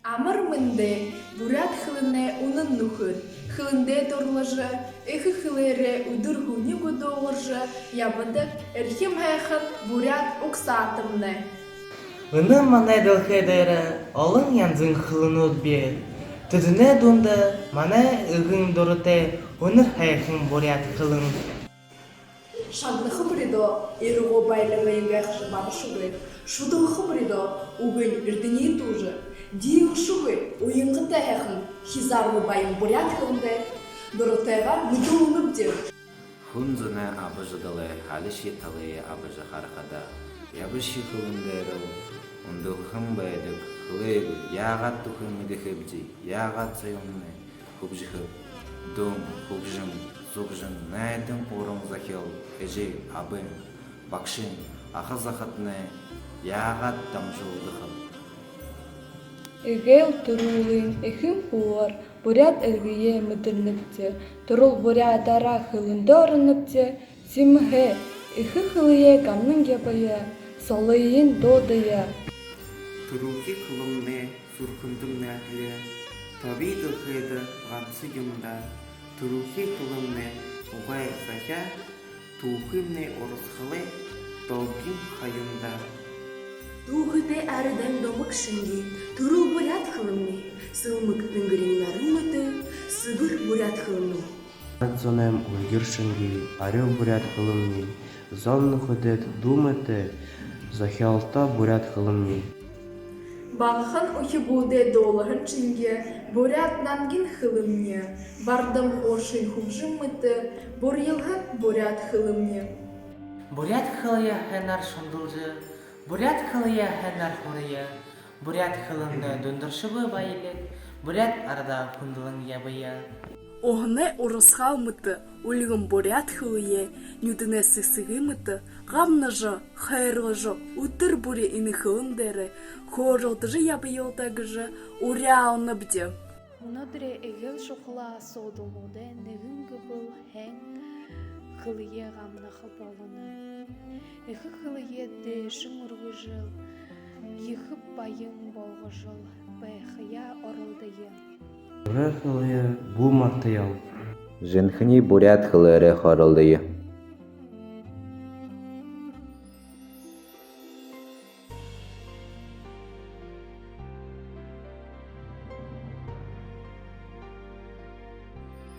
Амыр мынде, бурят хылыне унын нухын, хылынде торлыжы, эхы хылере удыр хуни гудоғыржы, ябыдық эрхим хэхын бурят уксатымны. Inı mane dılhedere, alın yanzın hılınız bir. Tüdüne dundu, mane ıgın durute, onur hayakın boryat hılın. Шагны хыбридо, ирго байлывайын гайхшы барышугы, шудың хыбридо, угын ирдіне тужы, дейін шугы, ойынғы тәхәхін, хизарлы байын бурят хылынды, дұрытайға мүді ұнып дер. Хунзына абыжыдылы, халыши талы абыжы харқада, ябыши хылындыры, ұнды хым байдық, хылыгы, яғат тұхымыды хыбди, яғат сайымны, хубжихы, дом, хубжым, зубжым, найдың орын захил, хежи, абын, бакшын, ахы захатны, яғат дамжылдықым. Эгел турулын эхим хуар, бурят эргие мүдірнікте, турул бурятара хылынды орыныпте, симхе, эхи хылые камның ябая, солыйын додая. Турухи хылымны, сурхындым нәтлі, таби дұхыды ғансы юмда, турухи хылымны, уғай захя, тухымны орысхылы, долгим хайымда. Тухыды әріден домық шынги, турул бурят хылымны, сылмык тынгыринларын мұты, сыбыр бурят хылымны. Зонем ульгиршинги, арел бурят хылымни, зонны ходет думете, захиалта бурят хылымни. Бағыхан ухи буде долығын чынге, бурят нангин хылымне, бардым хошын хубжым мұты, бұр елғы бурят хылымне. Бурят хылыя хэнар шундулжы, бурят хылыя хэнар хурыя, бурят хылынны дöndürшыбы байлык, бурят арда хундылын ябыя. Оғыны орысхал мұты, өлігім бурят хылые, нүдіне сысығы мұты, ғамныжы, хайырлыжы, ұтыр бұре іні хылындары, хорылдыжы ябы елдагыжы, уря оны бде. Онадыре эгел шоқыла соудылуды нэгін гүбіл хәң хылые ғамны хыпалыны. Эхі хылые дэшін ұрғы жыл, ехіп байын болғы жыл, бәйхия орылдайы. Рыхылые бу мартаял. Жынхыни бурят хылыры хорылдıyı.